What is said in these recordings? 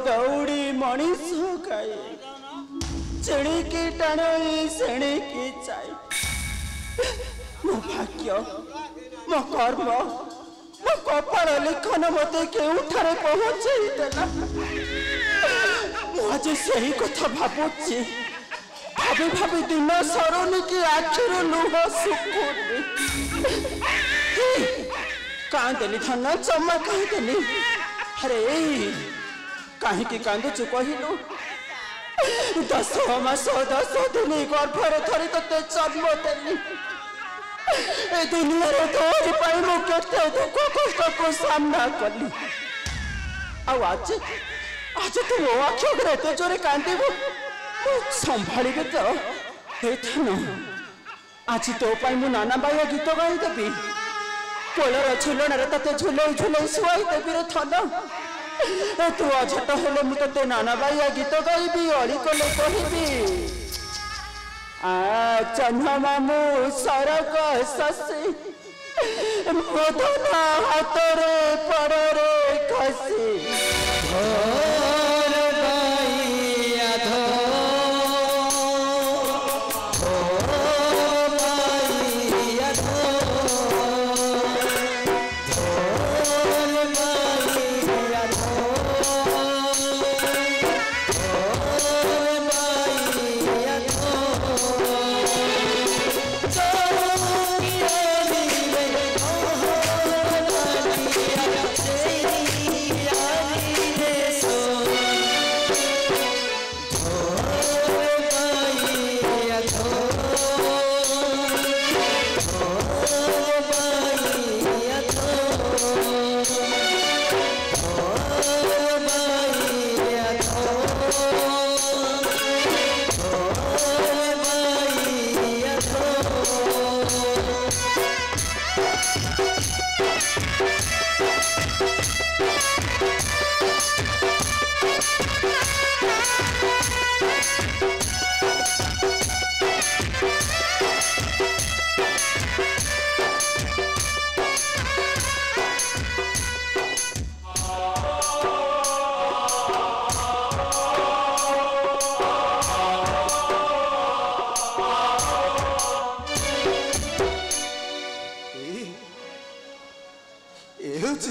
दौड़ी मनीष खाए छेणिकी टाणी सेणिकी चाय मो भाग्य मो कर्म मो कपाल लिखन मत केउठारे पहुंचाई देला आज सही कथा भावुची भाभी भाभी दिन सरुनी की आखिर लुह सुकुनी कांदेली धन जमा कांदेली अरे कहीं कांदुचु कहलु 10 मास 10 दिन गर्भरे थरी ते जन्म देली ए दुनिया रे तोरी पाई मु केते दुख कष्ट को सामना कली आज आज तू अक्षर एत जोरे कांदीबु संभाली तो हेथन आज तो पाई मु नाना बाया गीत गाई देबी कोलर झुलन ते झुलै झुलै शुआई देबी रे थन तू अझट हेले मुझे नाना बाइया गीत गाइबी अड़ी कले कहबी चन्ह मामू सरग शशि मधुना हाथरे पड़े खसी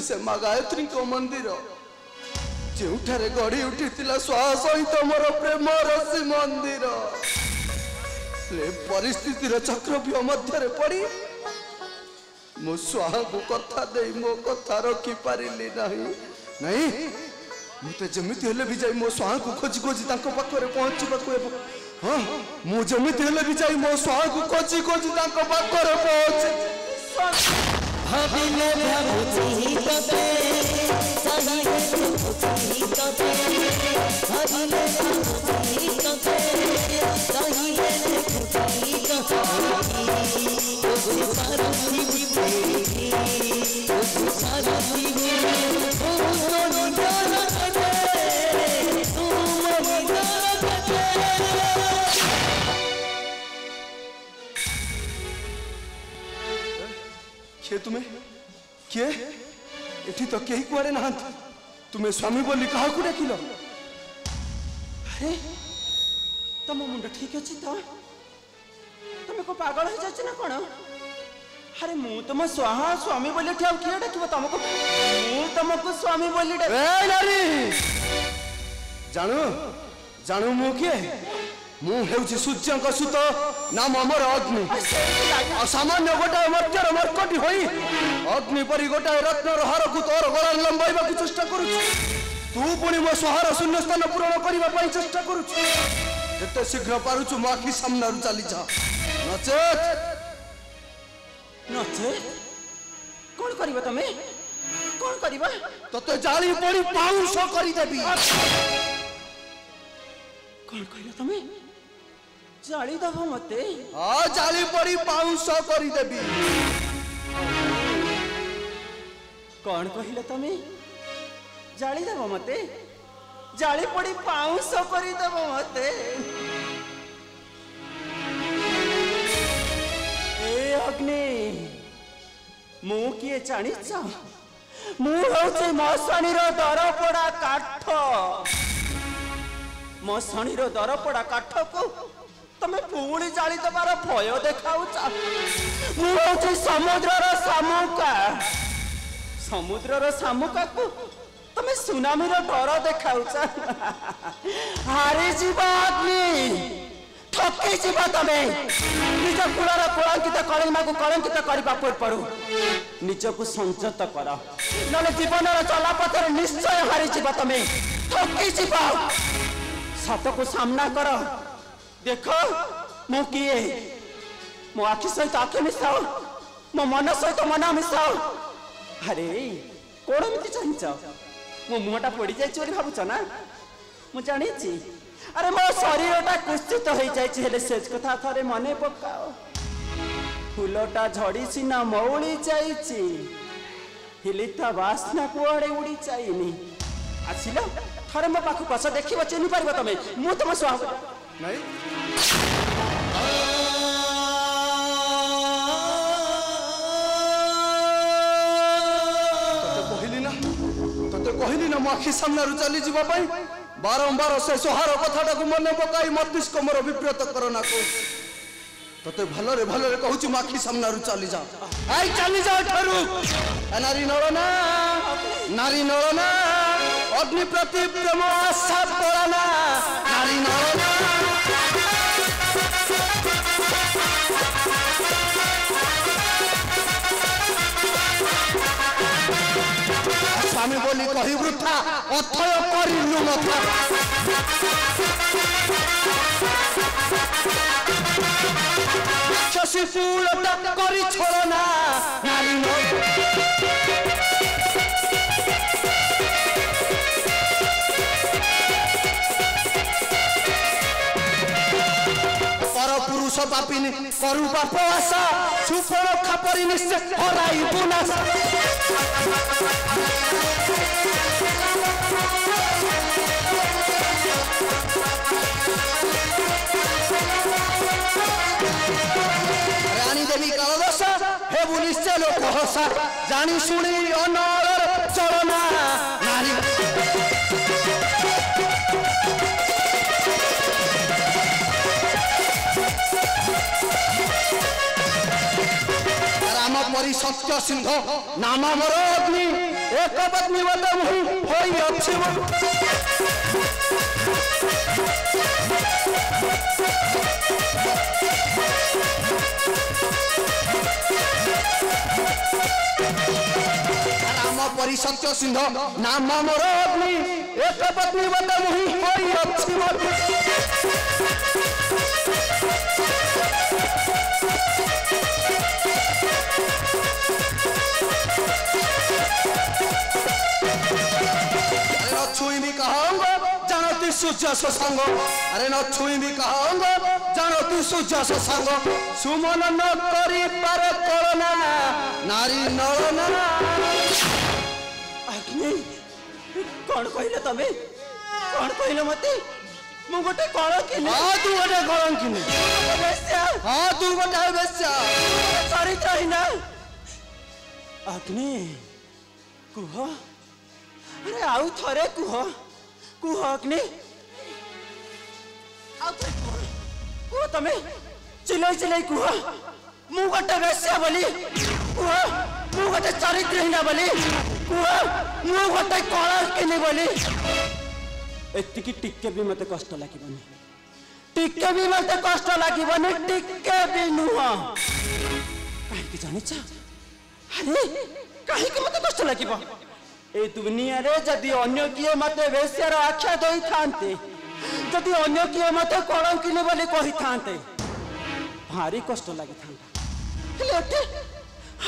से माँ गायत्री मंदिर जो गढ़ी उठी सहित मोर प्रेम रसी मंदिर परिस्थिति चक्रव्यूह मध्य पड़ी मो स्वाहा को कथा दे मो कथा रखी पारि नहीं मत जमी भी जाई मो स्वाहा को खोजी खोजी पाखे पहुँचे हाँ मुझे भी जाई मो स्वाहा को खोजी खोजी पाखे पहुँचे भाविले भावुची तते सही भावुची तते भाविले भावुची तते सही भावुची तते ओ सारा जीवी ओ सारा जीवी ओ मोर जान कटे तू मोर जान कटे किए तुम्हें किए एठी तो कहीं कुआरे ना तुम्हें स्वामी बोली कहा को डाकिल अरे तुम मुंड ठीक अच्छी तो तुम को पागल हो जाच ना कौन अरे मु तुम स्वाहा स्वामी बोली ठिया किए डाकिबो तुमको मु तुमको स्वामी बोली नारी जानू जानू मु किए मु हेउची सूर्य सुत नाम अमर अग्नि सामान्य गोटाए मर्त्यर मर्कटी होई अग्नि परी गोटाए रत्नर हार को तोर गला लंबाइबा चेष्टा करूछु तू पुणी मो सहार शून्य स्थान पूरण करने चेष्टा करुचु जिते शीघ्र पारुचु मो आखि सामना चली जा नचेत नचेत कौन करिबा तमे कौन करिबा तते जाली पड़ी पाउंस करी देबी कौन कहला तमे जाली दब मते हां जाली पड़ी पाउंस करी देबी कौन कहला तमे जाली दब मते जाली पड़ी पाउंस करी दब मते ए अग्नि मु किए जानिछ मु होचे मशाणीर दरपड़ा काठ मशाणीर दरपड़ा काठ को तमे पुणी जाली दबार भय देखाउछ मु होचे समुद्रर शामुका समुद्रर शामुका को तमे सुनामीर डर देखाउछ हारी जीवा अग्नि ठके जीवा तमे निज कुलर कलंकित कलिमा को कलंकित करबा पड़ू निज को संयत कर नले जीवन चलापथर निश्चय हारी जीवा तमे ठके जीवा सत को सामना कर देख मु किए मो आखि सहित आखि मिसाओ मो मन सहित मन मिसाओ अरे कौन एमती चाहछ मो मुहटा पड़ जाए भावुच ना मु जानी अरे मो शरीरटा कुत्सित हो जाए सेज कथा थे मन पकाओ फूलटा झड़ी सीना मौली जाइली ता बास्ना कुआड़े उड़ी जाइनी आसिल थरे मो पाखु कस देख चिन्ह पार तुम मु तुम स्वाग नहीं कहली ना मो आखि सामना चली जावाई बारंबार से सोहार कथाटा को मन पकाई मस्तिष्क मोर विव्रत करना को तते भलरे भलरे कहूची मो आखि सामना चली जा आई चली जा ठरू नारी नरना अग्नि प्रति प्रेम आशा पड़ाना नारी नरना स्वामी बोली कही वृथा अथय करिनु मथा शशि फूलटा करी छोड़ना नारी पर पुरुष पापिनी करु बाप आशा सुफल खापरी निश्चय हराई बुनास रानी देवी कालदशा हे निश्चय लोक हसा जानी शुणी अनर चलना नारी राम परी सत्य सिंह नाम मोर अग्नि एक पत्नी बद मुहि अच्छी राम परी सत्य सिंह नाम मोर अग्नि एक पत्नी बद मुहि अच्छी छुई भी कहूंगा जानती सूर्य संग अरे न छुई भी कहूंगा जानती सूर्य संग सुमन न करी पारे कलना नारी नरना अग्नि कौन कहले तमे कौन कहले मते मु गोटे कलंकिनी हां तू गोटे कलंकिनी बेस्या हां तू गोटे बेस्या चरित्र ही ना अग्नि कुह अरे आउ थरे कुह कुह अग्नि आउ थरे कुह तमे चिल्लाई चिल्लाई कुह मु गोटे बेस्या बोली कुह मु गोटे चरित्रहीन बोली कुह मु गोटे कलंकिनी बोली एतिकी टिके भी मते कष्ट लागिबनी टिके भी मते कष्ट लागिबनी टिके भी नुह काहे कि जानिछ अरे काहे कि मते कष्ट लागिबो ए दुनिया रे जदि अन्य किए मते वेश्यार आख्या दई थांते जदि अन्य किए मते कलंकिनी बोली कहि थांते भारी कष्ट लागि थांता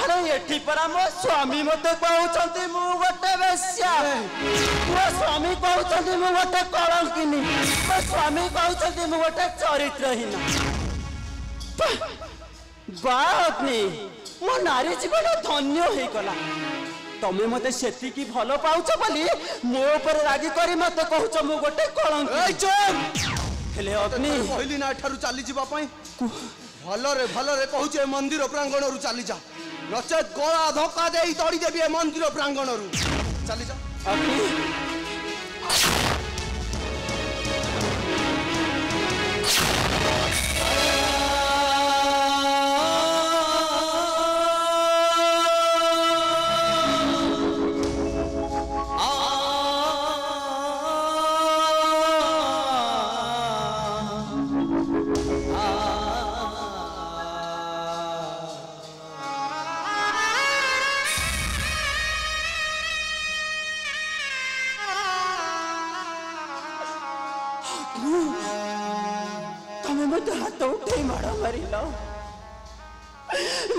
अरे एठी परा मो स्वामी मते कहउचंती मु गोटे वेश्या मो स्वामी कहउचंती मु गोटे कलंकिनी मो स्वामी कहउचंती मु गोटे चरित्रहीन बापनी मो नारी जीवन धन्य हो गला तमे मते सेती की भलो पाउछ बोली मो ऊपर रागी करी मते कहउछ मु गोटे कलंक ए चुप हेले अग्नि कहली ना एठारु चाली जीवा पई भलरे कहूचे मंदिर प्रांगण रु चाली जा नचेत गला धक्का देई तड़ी देबी ए मंदिर प्रांगण रु चाली जा अग्नि हाथ उठे माड़ा मार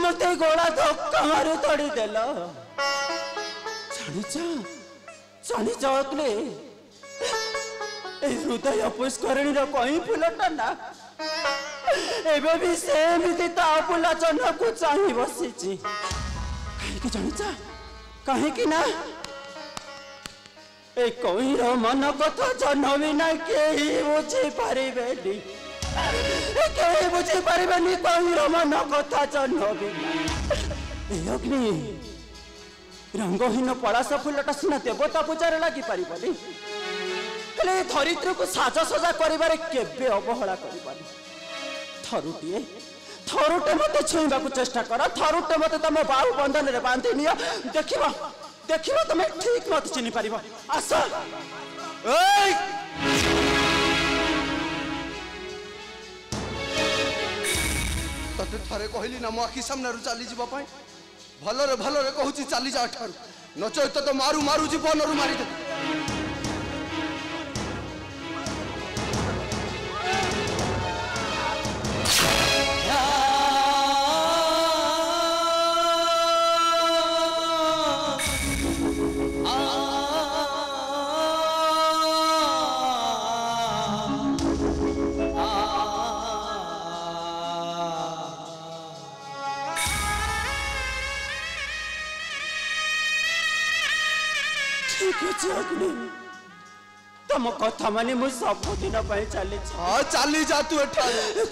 मत गोला धक्का मारे तड़ी देल जानी अग्नि हृदय पुष्करणी कहीं फुलटा ना एबे भी सेमती ता फुला चन्न को चाही बसी कहीं जानी कहीं ना ए कहीं मन कथा जन बिना कहीं बुझी पारे कहीं बुझी पारे कहीं मन कथा जन बिना अग्नि रंगहीन पलाश फुलटा सीना देवता पूजार लगी पारे धरित्री को साजसजा कर केबे अवहेला कर थरुटे मत छुईबा चेष्टा कर थरुटे मत तुम बाहु बंधन रे बांधि नियो देखिबा तुम ठीक मत चिन्ह पार आस तते थरे कहली ना मो आखि सामने चली जावाई भलरे कहूँ चली जा नचो तो मारू मारू जीवन रू मारी दे तुम कथा मानी मु सबुदिन चली जा तू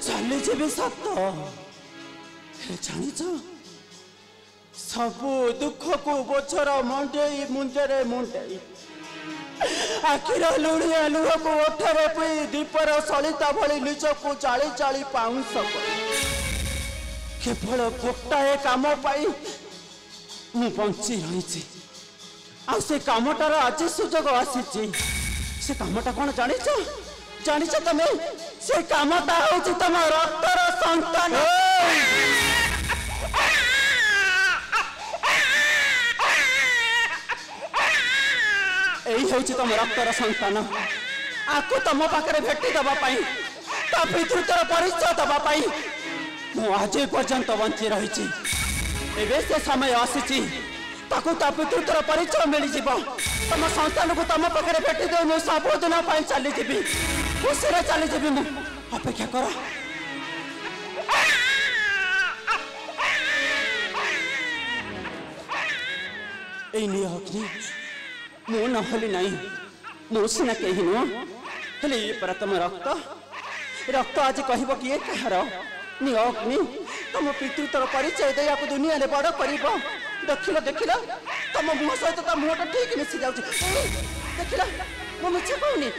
चली जी सत जानी सबु दुख को बोछर मुंडे मुंडे मुंडे आखिर लुणिया लुह को ओठरे पी दीपर सलिता भली निज को चाली चाली पाउंस केवल गोटाए काम पाई मु बंची रही आ से कामटार आज सुजोग आसी से कामटा कौन जानी तमें से कामटा हूँ तुम रक्तर संतान यही हूँ तुम रक्तर संतान आपको तुम पाखे भेटी दवाई पितृत्वर परिचय दवाई मु आज पर्यंत बंची रही से समय आसी पितृत्वर परिचय मिल जाव तुम संतान को तुम पाखे भेटी दे मुझे सबुदिन चली जी खुशी चली जी अपेक्षा कर अग्नि मु नहली ना मु सीना कहीं नुह ये पर तुम रक्त आज कह किए कहार अग्नि तुम पितृत्वर परिचय दे आपको दुनिया में बड़ कर देखिल तुम मुह सहित मुहटा ठीक मिसी जाऊँ देखिल मु मिछ कहूनी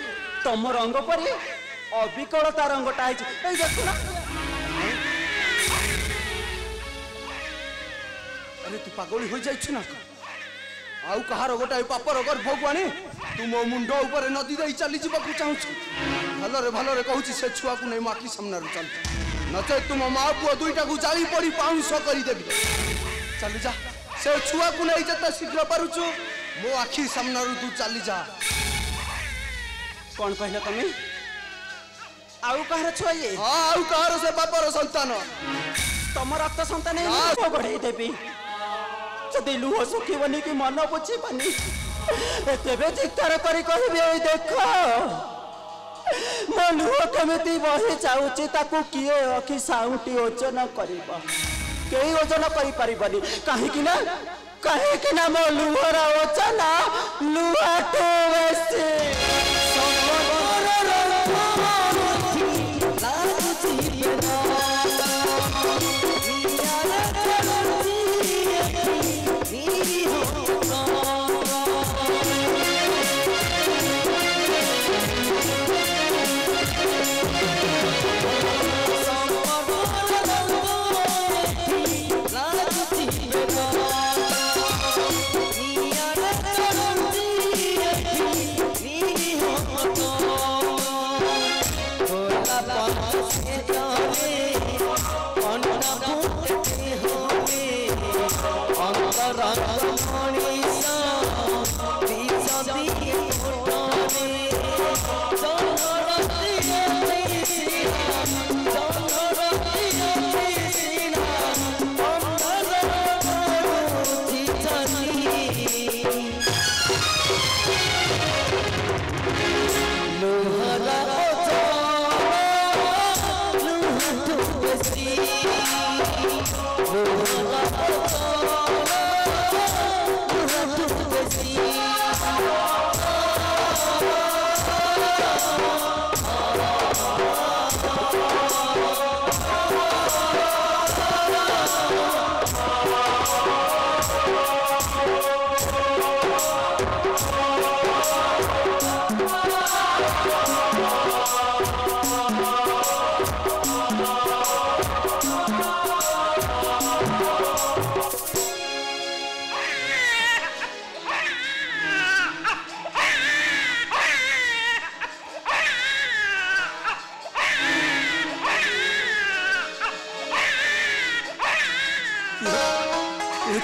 तुम रंग पर अविकलता रंगटा देखुना अरे तू पागली हो जाइछु ना आउ कहार गोटाए पापर गर्भ को आनी तू मो मुंड ऊपर नदी दे चली जावाक चाहूँ भलरे कहूँ से छुआ को नहीं आखि सामने चल नचे तुम माँ पुआ दुईटा को जाई पड़ी पाउंस करदेवी चली जा से छुआ को नहीं जिते शीघ्र पारुचु मो आखि सामना तू चली जा। कौन कहल तुम आउ कहार छुआ ये हाँ आउ कहार से बापर संतान तुम रक्त संतान बढ़े देवी जदि लुह सुखीबनी कि मन बुझीबनी तेरे चित्तार करी कहबी देख मो लुह केमिति बही जाऊँच ताकू किए अखि साउटी ओजन करिब केही ओजन करि परिबनी काहेकि ना मो लुहर ओजन लुहाटू बेसी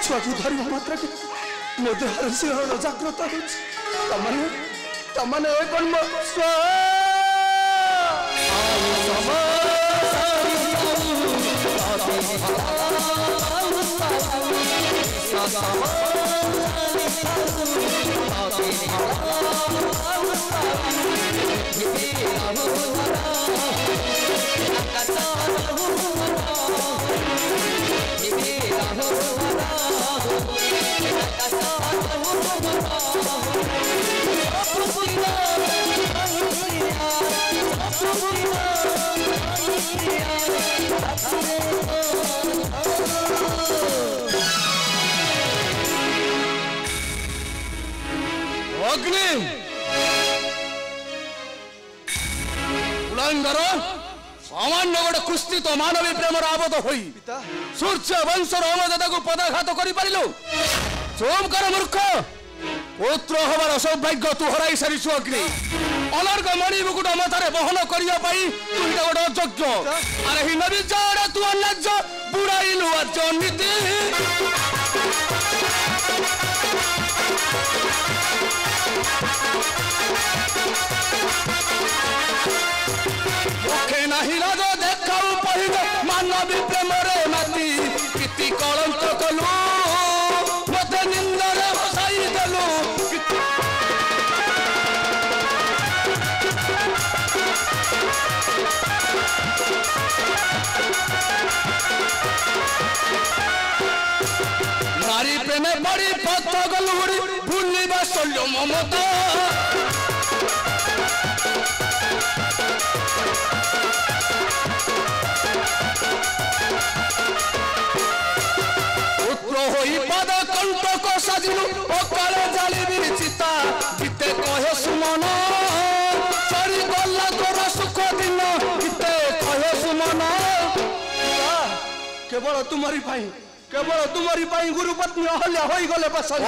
छुआ को धर मात्रा के मो देहर शिहरण जागृत तमने अग्नि उलंगर सामान्य गोटे कुस्ती तो मानवी प्रेमर आबद्ध होई सूर्य वंशर अमरदाता को पदाघात करि पारिलु सोमकर मूर्ख पुत्र हमार सौभाग्य तू हराई सारिछु अग्नि अलर्ग मणि मुकुट मथारे बहन करिया पाई तू इटा गोटे अयोग्य अरे हि नबी जाड़ा तू अनज बुड़ाइलु अजनीति मुखे नहीं राजो देखाऊ पहिले मानवी प्रेमरे माती किति कलंक कलु मते निंदरे हसाई देलु नारी प्रेमे बड़ी पथ गलुड़ी भूलिबा शल्य ममता पद कंटक साजिलु पकाले जाली विचिता गीते कहे सुमन सरी गला तोर सुख दिन गीते कहे सुमन केवल तुम्हारी पाई गुरु पत्नी अहल्या होई गले पसंद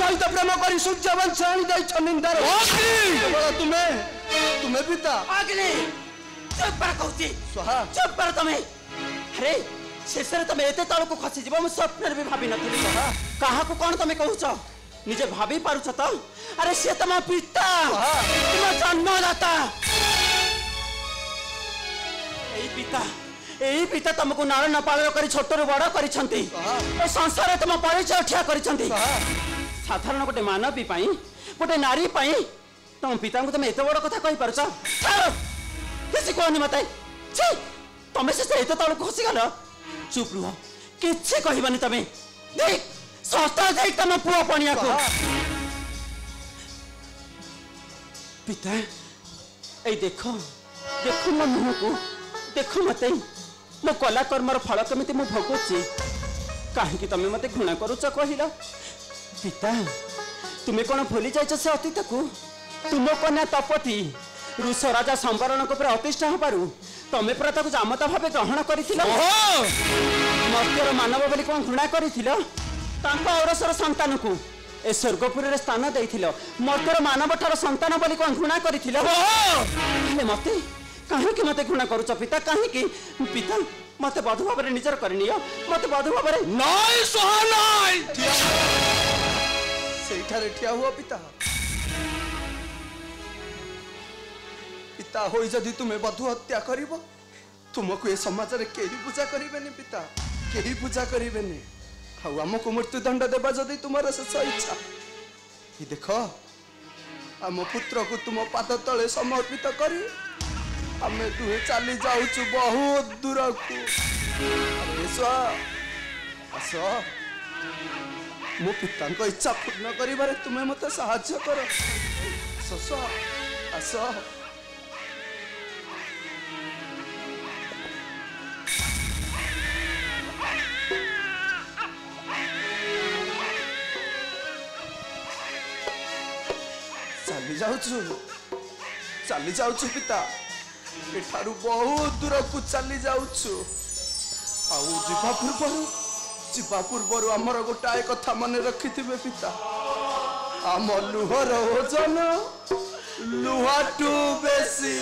सहित प्रेम करी सूर्य वंश आनी दै निंदार केवल तुम्हें पिता अग्नि चुप पर कहूची चुप पर तुम्हें अरे शेष तुम एत तल को खसी जीव मुझे स्वप्न भी भावी नी कहा कौन तुम कहूच निजे भाभी पारुछ तो अरे से तुम पिता तुम जन्मदाता यही पिता तुमको नाल न पालन कर छोट बड़ कर संसार तुम परिचय ठिया कर साधारण गोटे मानवी गोटे नारी तुम पिता को तुम एत बड़ कथा कही पार किसी कहनी मत तुम से तौक खसीगल चुप रुह कि कहबानी तुम देख सस्ता देख तुम पुआ पणिया को पिता ए देखो देखो मो मुह को देखो मत मो कला कर्मर फल केमी मु भोगुची कहीं तुम मत घृणा करुच कहल पिता तुम्हें कौन भूली जाइछ से अतीत को तुम कन्या तपती रुष राजा संवरण को अतिष्ठ हबारू तमें पूरा ताकू जामता भाव ग्रहण कर मर्त्यर मानव बोली कौन घृणा कर औरसर संतान को ए स्वर्गपुर स्थान देथिल मर्त्यर मानव ठार संतान बोली कौन घृणा कर मत कहीं मत घृणा करुच पिता कहीं पिता मत बधु भाव निजर करनी मत बधु भाव ठिया हुआ पिता पिता हो जदि तुम्हें बधु हत्या कर तुमको ये समाज में कहीं पूजा करें पिता कहीं पूजा करें आमको मृत्युदंड देवा जदि तुम्हारा शेष इच्छा ये देख आम पुत्र को तुम पाद तले समर्पित करी आम दुहे चली जाऊँ बहुत दूर को आस मो पिता इच्छा पूर्ण कर तुम्हें मत साहाय्य कर आस चली जाऊँ पिता एठारू बहुत दूर को चली जाऊँ जीवा पूर्वर आमर गोटाए कथा मन रखि पिता आम लुहर ओजन लुहाटू बेसी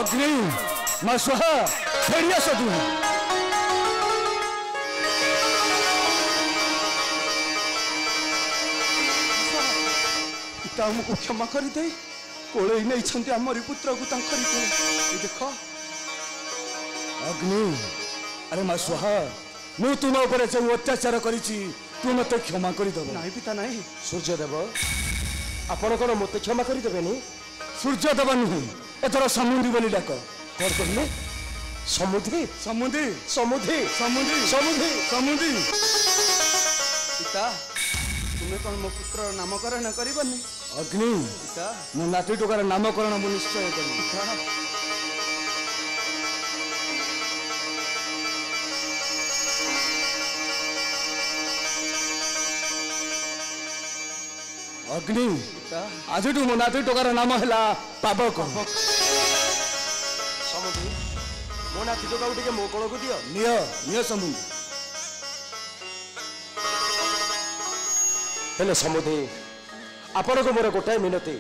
अग्नि मां स्वाहा फेरिया सदु पिता हमको क्षमा कर दे कोले नहीं आमरी पुत्र को देख अग्नि अरे मां स्वाहा मु तुम ऊपर जो अत्याचार करी तू मत क्षमा करदेव ना पिता ना सूर्यदेव आपण कौन मत क्षमा करदेवे सूर्यदेव नुहे एथर समुद्री बोली डाक कौन कहले समुद्री समुद्री समुद्री समुद्री समुद्री समुद्री पिता तुम्हें कौन मो पुत्र नामकरण करबनी अग्नि पिता मो नाती टोकार नामकरण मु निश्चय करी अग्नि आज मो नाती टोकार नाम है पावक समुद्री मो नाती टोका टे मो कौन को दियो निय समुद्री हेले समुद्री आपण को मोर गोटाए मिनती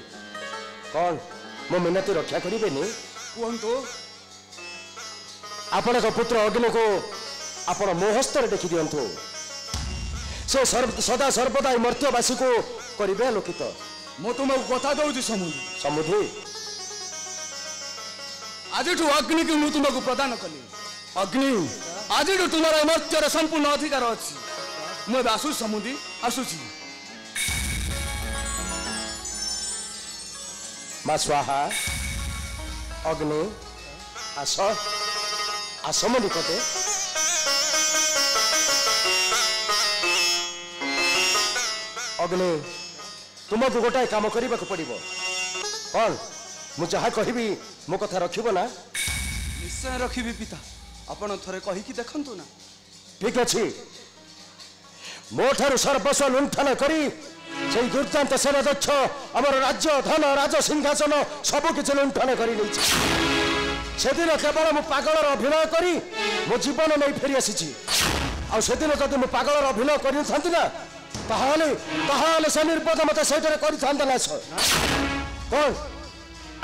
कौन मो मिनती रक्षा करेनि कहतु आपण पुत्र अग्नि को आपण मो हस्त देखी दिंतु से सदा सर्वदा मर्त्यवासी को करेंगे आलोकित ମୁଁ ତୁମକୁ କଥା ଦଉଛି ସମୁଦି ସମୁଦି ଆଜିଠୁ ଅଗ୍ନିକୁ ମୁଁ ତୁମକୁ ପ୍ରଦାନ କଲି। ଅଗ୍ନି ଆଜିଠୁ ତୁମର ଏ ମର୍ତ୍ତ୍ୟରେ ସମ୍ପୂର୍ଣ୍ଣ ଅଧିକାର ଅଛି। ମୁଁ ଏବେ ଆସୁଛି ସମୁଦି, ଆସୁଛି। ମା ସ୍ୱାହା ଅଗ୍ନି ଆସ ଆସ ମୋ ନିକଟେ। ଅଗ୍ନି ତୁମକୁ ଗୋଟାଏ କାମ କରିବାକୁ ପଡ଼ିବ। କ'ଣ ମୁଁ ଯାହା କହିବି ମୋ କଥା ରଖିବ ନା? ନିଶ୍ଚୟ ରଖିବି ପିତା, ଆପଣ ଥରେ କହିକି ଦେଖନ୍ତୁ ନା। ଠିକ ଅଛି, ମୋ ଠାରୁ ସର୍ବସ୍ୱ ଲୁଣ୍ଠନ କରି ସେଇ ଦୁର୍ଦ୍ଦାନ୍ତ ସେନାଧ୍ୟକ୍ଷ ଆମର ରାଜ୍ୟ ଧନ ରାଜ ସିଂହାସନ ସବୁକିଛି ଲୁଣ୍ଠନ କରି ନେଇଛି। ସେଦିନ କେବଳ ମୁଁ ପାଗଳର ଅଭିନୟ କରି ମୋ ଜୀବନ ନେଇ ଫେରି ଆସିଛି। ଆଉ ସେଦିନ ଯଦି ମୁଁ ପାଗଳର ଅଭିନୟ କରିନଥାନ୍ତି ନା, ତାହେଲେ ସେ ନିର୍ବୋଧ ମତେ ସେଇଠାରେ କରିଥାନ୍ତା ନା। କ'ଣ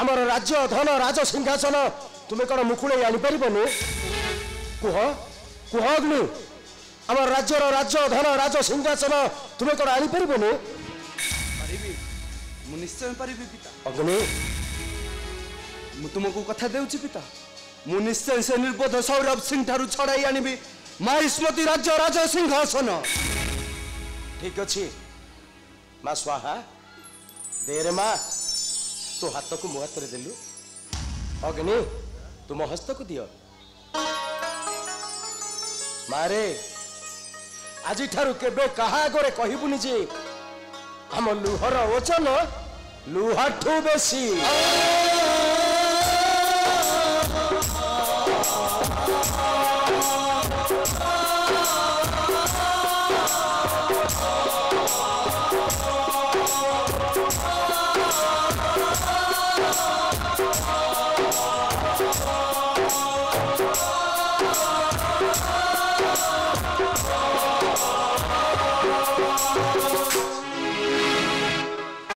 ଆମର ରାଜ୍ୟ ଧନ ରାଜ ସିଂହାସନ ତୁମେ କ'ଣ ମୁକୁଳେଇ ଆଣିପାରିବନି? କୁହ କୁହ ଅଗ୍ନି, ଆମର ରାଜ୍ୟର ରାଜ୍ୟ ଧନ ରାଜ ସିଂହାସନ ତୁମେ କ'ଣ ଆଣିପାରିବନି? ପାରିବି, ମୁଁ ନିଶ୍ଚୟ ପାରିବି ପିତା। ଅଗ୍ନି ମୁଁ ତୁମକୁ କଥା ଦେଉଛି ପିତା, ମୁଁ ନିଶ୍ଚୟ ସେ ନିର୍ବୋଧ ସୌରଭ ସିଂ ଠାରୁ ଛଡ଼ାଇ ଆଣିବି ମାହିଷ୍ମତି ରାଜ୍ୟ ରାଜ ସିଂହାସନ। ଠିକ ଅଛି ମା ସ୍ୱାହା, ଦେରେ ମା ତୋ ହାତକୁ ମୋ ହାତରେ ଦେଲୁ। ଅଗ୍ନି ତୁମ ହସ୍ତକୁ ଦିଅ। ମାରେ ଆଜିଠାରୁ କେବେ କାହା ଆଗରେ କହିବୁନି ଯେ ଆମ ଲୁହର ଓଜନ ଲୁହାଠୁ ବେଶୀ।